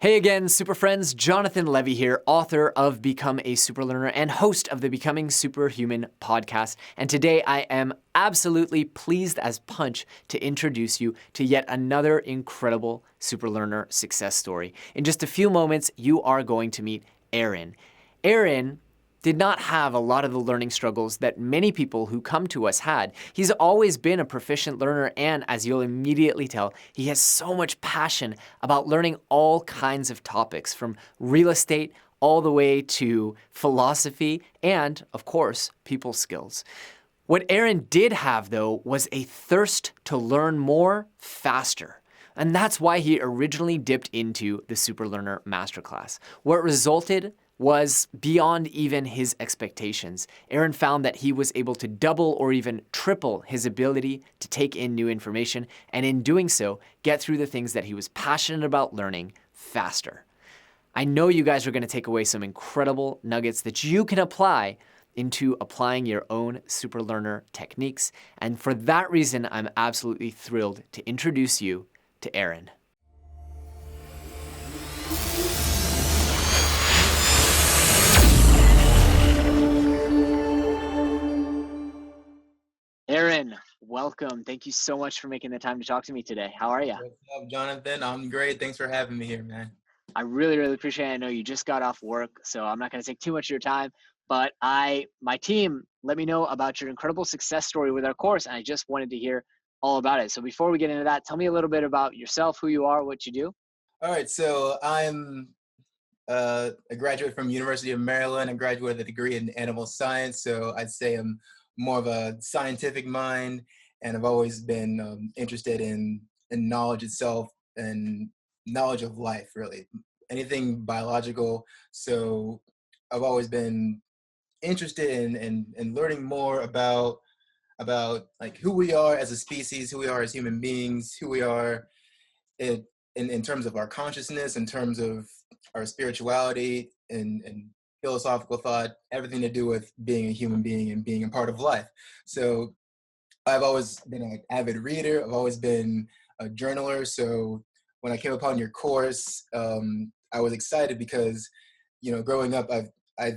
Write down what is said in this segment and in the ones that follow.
Hey again, super friends. Jonathan Levi here, author of Become a SuperLearner and host of the Becoming Superhuman podcast. And today I am absolutely pleased as punch to introduce you to yet another incredible SuperLearner success story. In just a few moments, you are going to meet Aaron. Aaron did not have a lot of the learning struggles that many people who come to us had. He's always been a proficient learner, and as you'll immediately tell, he has so much passion about learning all kinds of topics, from real estate all the way to philosophy and, of course, people skills. What Aaron did have, though, was a thirst to learn more faster. And that's why he originally dipped into the SuperLearner MasterClass. What resulted was beyond even his expectations. Aaron found that he was able to double or even triple his ability to take in new information, and in doing so, get through the things that he was passionate about learning faster. I know you guys are going to take away some incredible nuggets that you can apply into applying your own SuperLearner techniques, and for that reason, I'm absolutely thrilled to introduce you to Aaron. Aaron, welcome. Thank you so much for making the time to talk to me today. How are you? What's up, Jonathan? I'm great. Thanks for having me here, man. I really appreciate it. I know you just got off work, so I'm not going to take too much of your time, but my team let me know about your incredible success story with our course, and I just wanted to hear all about it. So before we get into that, tell me a little bit about yourself, who you are, what you do. All right, so I'm a graduate from University of Maryland. I graduated with a degree in animal science, so I'd say I'm more of a scientific mind, and I've always been interested in knowledge itself and knowledge of life, really. Anything biological. So I've always been interested in learning more about like who we are as a species, who we are as human beings, who we are in, in terms of our consciousness, in terms of our spirituality and philosophical thought, everything to do with being a human being and being a part of life. So I've always been an avid reader. I've always been a journaler. So when I came upon your course, I was excited because, growing up, I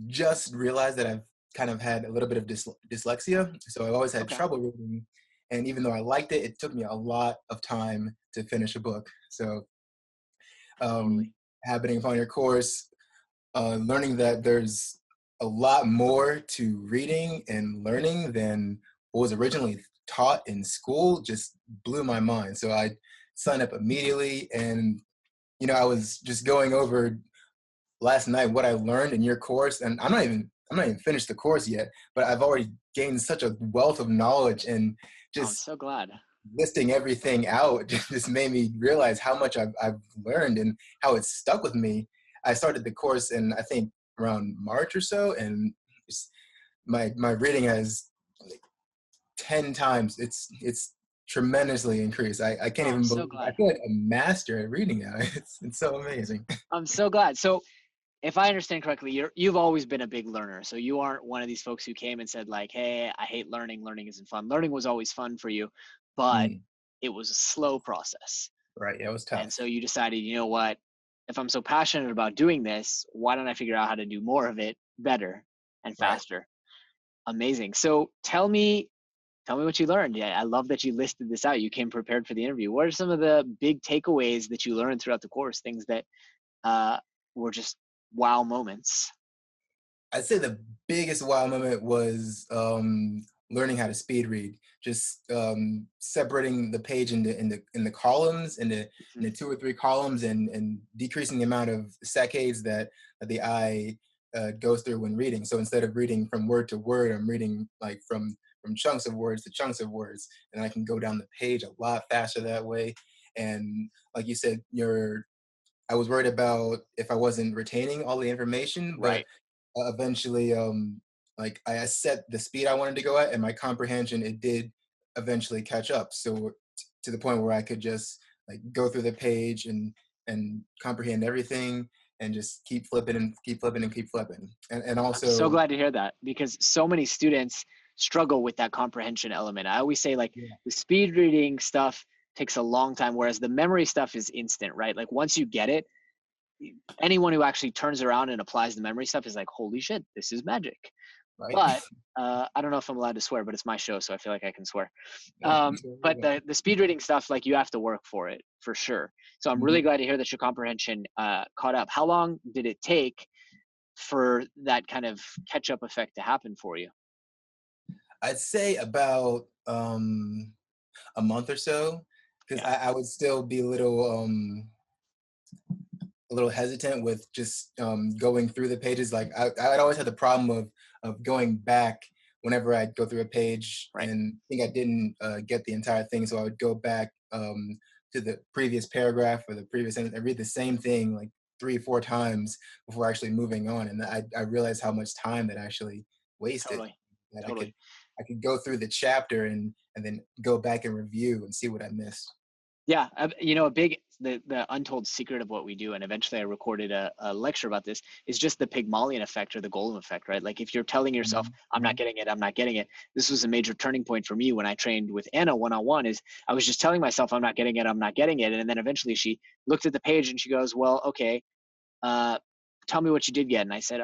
just realized that I've kind of had a little bit of dyslexia. So I've always had Okay. trouble reading. And even though I liked it, it took me a lot of time to finish a book. So Totally. happening upon your course, learning that there's a lot more to reading and learning than what was originally taught in school just blew my mind. So I signed up immediately, and I was just going over last night what I learned in your course, and I'm not even finished the course yet, but I've already gained such a wealth of knowledge, and Oh, I'm just so glad. listing everything out just made me realize how much I've learned and how it's stuck with me. I started the course in, I think, around March or so, and my reading has like 10 times. It's tremendously increased. I can't Oh, I'm even so believe. I glad. feel like a master at reading now. It's so amazing. I'm so glad. So if I understand correctly, you've always been a big learner. So you aren't one of these folks who came and said like, "Hey, I hate learning. Learning isn't fun." Learning was always fun for you, but Mm, it was a slow process. right. Yeah, it was And so tough. you decided, you know what? If I'm so passionate about doing this, why don't I figure out how to do more of it better and Right. faster? Amazing. So tell me what you learned. Yeah, I love that you listed this out. You came prepared for the interview. What are some of the big takeaways that you learned throughout the course? Things that uh, were just wow moments. I'd say the biggest wow moment was learning how to speed read. Just separating the page into columns, into Mhm. 2 or 3 columns, and decreasing the amount of saccades that the eye goes through when reading. So instead of reading from word to word, I'm reading like from chunks of words to chunks of words, and I can go down the page a lot faster that way. And like you said, I was worried about if I wasn't retaining all the information, but Right. eventually, like I set the speed I wanted to go at, and my comprehension it did eventually catch up. So to the point where I could just like go through the page and comprehend everything, and just keep flipping and keep flipping and keep flipping. And I'm so also, glad to hear that because so many students struggle with that comprehension element. I always say like yeah, the speed reading stuff takes a long time, whereas the memory stuff is instant, right? Like once you get it, anyone who actually turns around and applies the memory stuff is like, holy shit, this is magic. right? But I don't know if I'm allowed to swear, but it's my show, so I feel like I can swear. No, you totally But right. the speed reading stuff, like you have to work for it for sure. So I'm really Mhm. glad to hear that your comprehension caught up. How long did it take for that kind of catch up effect to happen for you? I'd say about a month or so, because Yeah, I would still be a little hesitant with just going through the pages. Like I'd always had the problem of going back whenever I'd go through a page right. and think I didn't get the entire thing, so I would go back to the previous paragraph or the previous sentence and read the same thing like 3 or 4 times before actually moving on. And I realized how much time that actually wasted. Totally. That Totally. I could go through the chapter and then go back and review and see what I missed. Yeah, a big the untold secret of what we do, and eventually I recorded a lecture about this, is just the Pygmalion effect or the Golem effect, right? Like if you're telling yourself, Mhm, "I'm not mhm. getting it, I'm not getting it." This was a major turning point for me when I trained with Anna one on one. Is I was just telling myself, "I'm not getting it, I'm not getting it," and then eventually she looked at the page and she goes, "Well, okay, uh, tell me what you did get." And I said,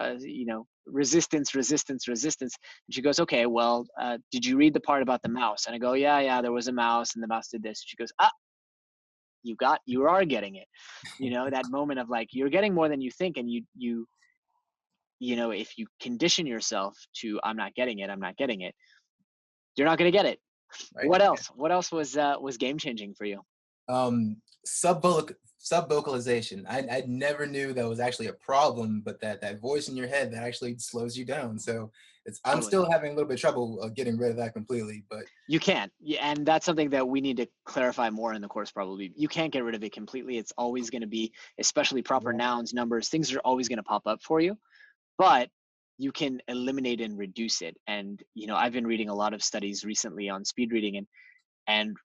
resistance, resistance, resistance. And she goes, "Okay, well, did you read the part about the mouse?" And I go, "Yeah, yeah, there was a mouse, and the mouse did this." And she goes, "Ah, you are getting it." That moment of like you're getting more than you think, and if you condition yourself to I'm not getting it, I'm not getting it, you're not going to get it. Right? What else was game changing for you? Sub vocalization. I never knew that was actually a problem, but that voice in your head that actually slows you down. So I'm Totally. still having a little bit of trouble getting rid of that completely. But You can. Yeah, and that's something that we need to clarify more in the course. Probably you can't get rid of it completely. It's always going to be, especially proper yeah, nouns, numbers, things are always going to pop up for you, but you can eliminate and reduce it. And I've been reading a lot of studies recently on speed reading, and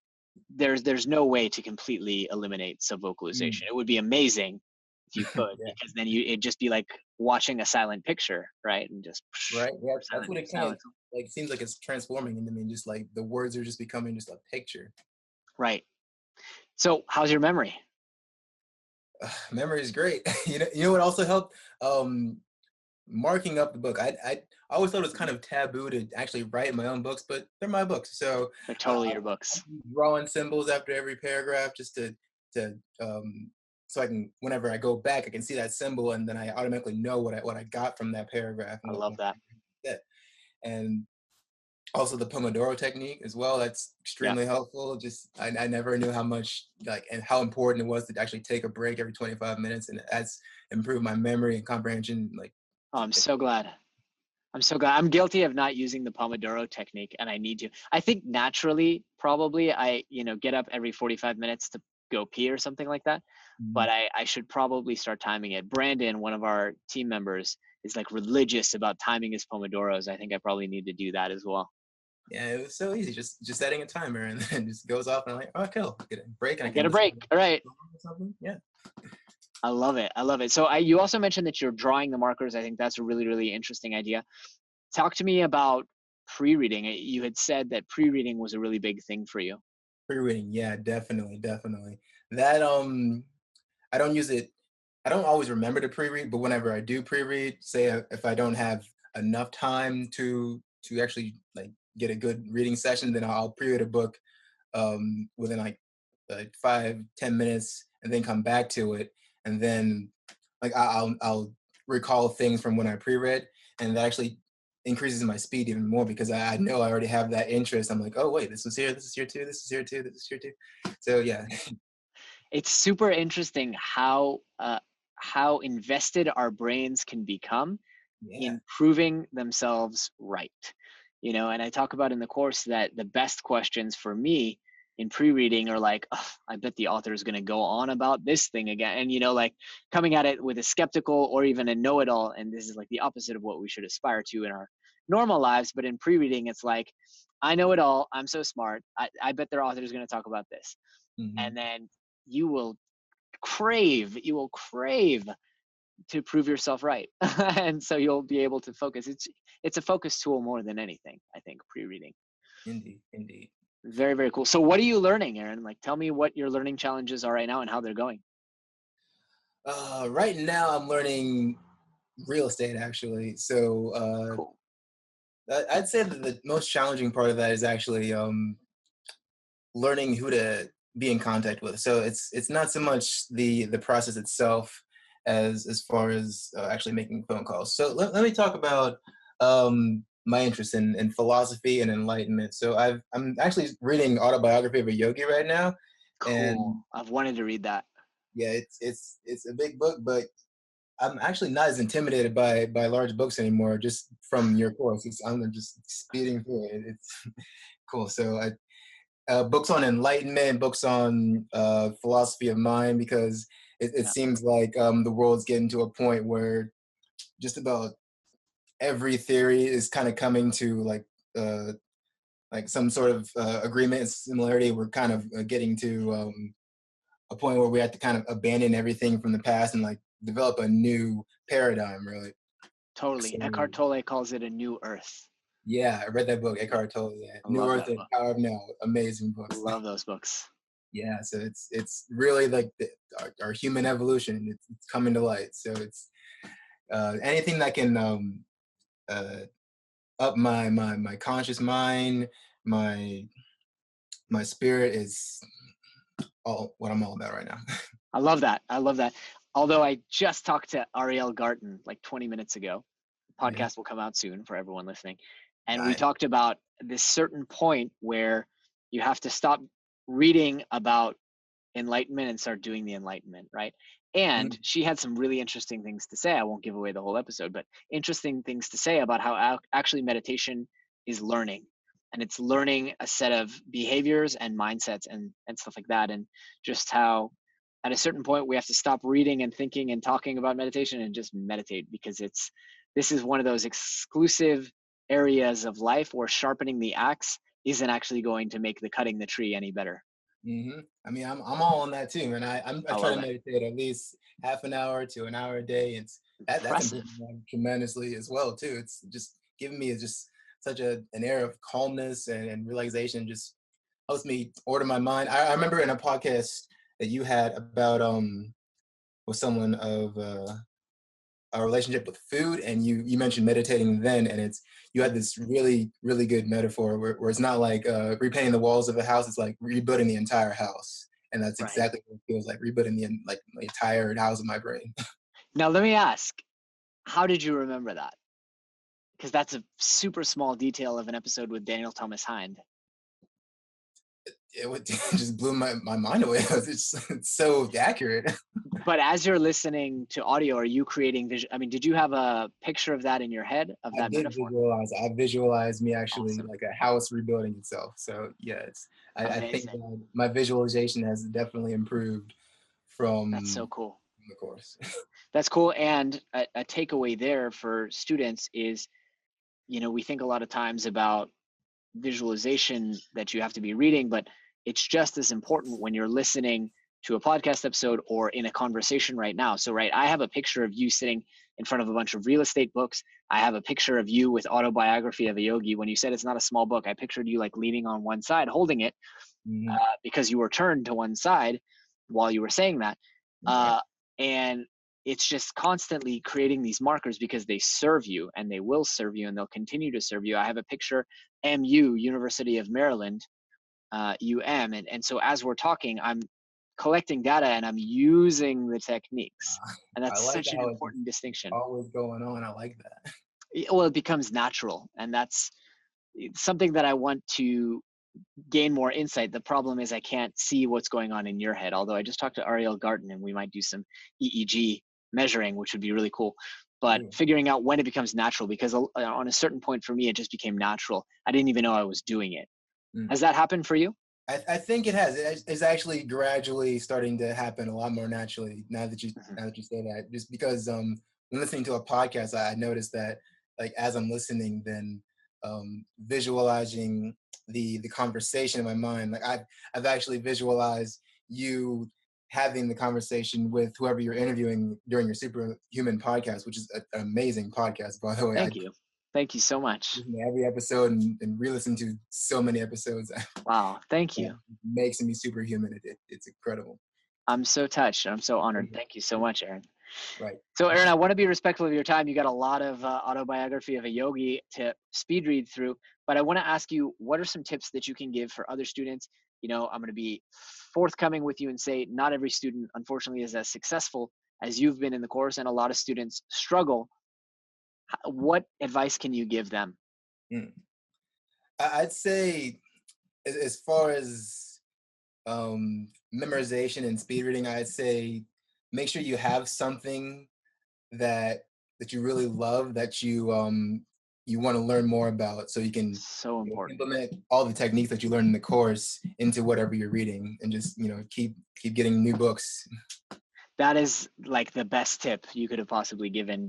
there's no way to completely eliminate mm, subvocalization. It would be amazing if you could, yeah, because then it'd just be like watching a silent picture, right? And just right. Yeah, that's silent, what it kind of silence. like. It seems like it's transforming into me. Just like the words are just becoming just a picture. Right. So how's your memory? Memory is great. You know what also helped? Um, Marking up the book. I always thought it was kind of taboo to actually write my own books, but they're my books. So They're uh, totally your books. drawing symbols after every paragraph just to so I can whenever I go back I can see that symbol and then I automatically know what I got from that paragraph and I what love that. that and also the Pomodoro technique as well. That's Yeah. extremely helpful. Just I never knew how much like and how important it was to actually take a break every 25 minutes and that's improved my memory and comprehension like Oh, I'm so glad. I'm so glad. I'm guilty of not using the Pomodoro technique, and I need to. I think naturally, probably, I get up every 45 minutes to go pee or something like that. But Mhm. I should probably start timing it. Brandon, one of our team members, is like religious about timing his Pomodoros. I think I probably need to do that as well. Yeah, it was so easy. Just setting a timer and then it just goes off and I'm like, oh cool, get a break and I I get can a listen break. to All right. something. Yeah. I love it. I love it. So you also mentioned that you're drawing the markers. I think that's a really, really interesting idea. Talk to me about pre-reading. You had said that pre-reading was a really big thing for you. Pre-reading, yeah, definitely, definitely. That I don't use it. I don't always remember to pre-read, but whenever I do pre-read, say if I don't have enough time to actually like get a good reading session, then I'll pre-read a book within like 5-10 minutes, and then come back to it, and then like I'll recall things from when I pre-read, and that actually increases my speed even more because I know I already have that interest. I'm like, oh wait, this was here, this is here too, this is here too, this is here too. So yeah, It's super interesting how invested our brains can become yeah. in proving themselves right. And I talk about in the course that the best questions for me in pre-reading are like, "Ugh, I bet the author is going to go on about this thing again," and like coming at it with a skeptical or even a know-it-all. And this is like the opposite of what we should aspire to in our normal lives. But in pre-reading, it's like, I know it all, I'm so smart, I bet their author is going to talk about this. Hmm. And then you will crave to prove yourself right. And so you'll be able to focus. It's a focus tool more than anything, I think, pre-reading. Indeed, indeed. Very, very cool. So what are you learning, Aaron? Like, tell me what your learning challenges are right now and how they're going. Right now, I'm learning real estate actually. So Cool. I'd say that the most challenging part of that is actually learning who to be in contact with. So it's not so much the process itself as far as actually making phone calls. So let me talk about my interest in philosophy and enlightenment. So I'm actually reading Autobiography of a Yogi right now, and Cool. I've wanted to read that. yeah, it's a big book, but I'm actually not as intimidated by large books anymore. Just from your course, I'm just speeding through it. It's cool. So books on enlightenment, books on philosophy of mind, because it Yeah, seems like the world's getting to a point where just about every theory is kind of coming to uh, like some sort of agreement and similarity. We're kind of getting to a point where we have to kind of abandon everything from the past and like develop a new paradigm, really. totally. So Eckhart Tolle calls it a new earth. yeah, I read that book, Eckhart Tolle. Yeah. I New love Earth that and book. Power of Now, amazing books. Love those books. Yeah, so it's really like our human evolution. It's coming to light. So it's anything that can uh, up my conscious mind, my my spirit is all what I'm all about right now. I love that. I love that. Although I just talked to Ariel Garten like 20 minutes ago. Yeah, Podcast will come out soon for everyone listening. And we nice. talked about this certain point where you have to stop reading about enlightenment and start doing the enlightenment, right? And Mm, she had some really interesting things to say. I won't give away the whole episode, but interesting things to say about how actually meditation is learning, and it's learning a set of behaviors and mindsets and stuff like that, and just how at a certain point we have to stop reading and thinking and talking about meditation and just meditate, because this is one of those exclusive areas of life where sharpening the axe isn't actually going to make the cutting the tree any better. I mean, I'm all on that too, and I I try love to it. meditate at least half an hour to an hour a day. It's that's Impressive. improving tremendously as well too. It's just giving me just such an air of calmness and realization. Just helps me order my mind. I remember in a podcast that you had about with someone of a relationship with food, and you mentioned meditating then, and it's you had this really good metaphor where it's not like repainting the walls of a house, it's like rebuilding the entire house, and that's Right. exactly what it feels like, rebuilding like the entire house of my brain. Now, let me ask, how did you remember that? Because that's a super small detail of an episode with Daniel Thomas Hind. It just blew my mind away. It's so accurate. But as you're listening to audio, are you creating vision? I mean, did you have a picture of that in your head of I that did metaphor? visualize. I visualized me actually Awesome. like a house rebuilding itself. So yeah, I think Amazing. that my visualization has definitely improved That's so from cool. the course. That's cool. And a takeaway there for students is, we think a lot of times about visualization that you have to be reading, but it's just as important when you're listening to a podcast episode or in a conversation right now. So, right, I have a picture of you sitting in front of a bunch of real estate books. I have a picture of you with Autobiography of a Yogi. When you said it's not a small book, I pictured you like leaning on one side, holding it, Mhm. because you were turned to one side while you were saying that. Right. And it's just constantly creating these markers because they serve you and they will serve you and they'll continue to serve you. I have a picture, MU, University of Maryland, and so as we're talking, I'm collecting data and I'm using the techniques. And I that's like such an how it's just important distinction. always going on. I like that. Well, it becomes natural. And that's something that I want to gain more insight. The problem is I can't see what's going on in your head. Although I just talked to Ariel Garten and we might do some EEG measuring, which would be really cool. But Ooh. figuring out when it becomes natural, because on a certain point for me, it just became natural. I didn't even know I was doing it. Mm. Has that happened for you? I think it has. It's actually gradually starting to happen a lot more naturally Mhm. now that you say that. Just because when listening to a podcast, I noticed that like as I'm listening, then visualizing the conversation in my mind. Like I've actually visualized you having the conversation with whoever you're interviewing during your Superhuman podcast, which is an amazing podcast, by the way. I Thank you. Thank you so much. listen to every episode and re-listen to so many episodes. Wow. Thank That you. makes me superhuman. It's incredible. I'm so touched. I'm so honored. Thank you so much, Aaron. Right. So, Aaron, I want to be respectful of your time. You got a lot of autobiography of a yogi to speed read through, but I want to ask you, what are some tips that you can give for other students? I'm going to be forthcoming with you and say not every student, unfortunately, is as successful as you've been in the course, and a lot of students struggle. What advice can you give them? Mm. I'd say, as far as memorization and speed reading, I'd say make sure you have something that you really love, that you want to learn more about, so you can So important. implement all the techniques that you learn in the course into whatever you're reading, and just keep getting new books. That is like the best tip you could have possibly given,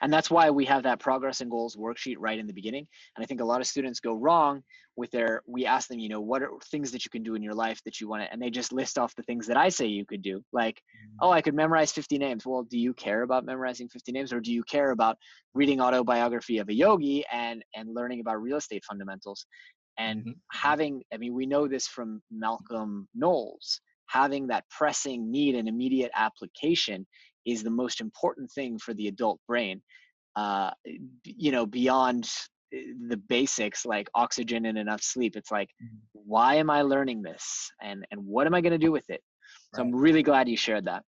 and that's why we have that progress and goals worksheet right in the beginning. And I think a lot of students go wrong with we ask them, what are things that you can do in your life that you want to, and they just list off the things that I say you could do. Like, oh, I could memorize 50 names. Well, do you care about memorizing 50 names, or do you care about reading autobiography of a yogi and learning about real estate fundamentals? And Mhm. we know this from Malcolm Knowles, having that pressing need and immediate application is the most important thing for the adult brain. Beyond the basics like oxygen and enough sleep, it's like, Mhm. why am I learning this, and what am I going to do with it? So I'm Right. really glad you shared that.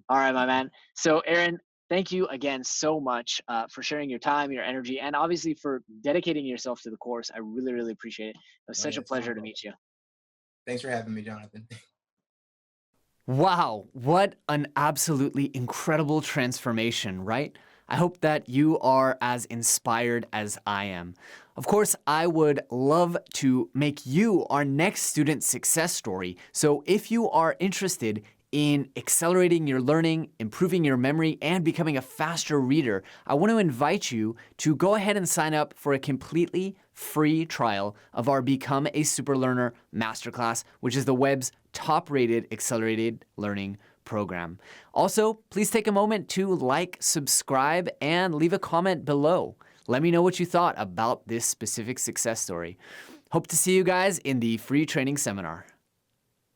All right, my man. So, Aaron, thank you again so much for sharing your time, your energy, and obviously for dedicating yourself to the course. I really, really appreciate it. It was Oh such yeah, a it's my pleasure to fault. meet you. Thanks for having me, Jonathan. Wow, what an absolutely incredible transformation, right? I hope that you are as inspired as I am. Of course, I would love to make you our next student success story. So if you are interested in accelerating your learning, improving your memory, and becoming a faster reader, I want to invite you to go ahead and sign up for a completely free trial of our Become a SuperLearner Masterclass, which is the web's top-rated accelerated learning program. Also, please take a moment to like, subscribe, and leave a comment below. Let me know what you thought about this specific success story. Hope to see you guys in the free training seminar.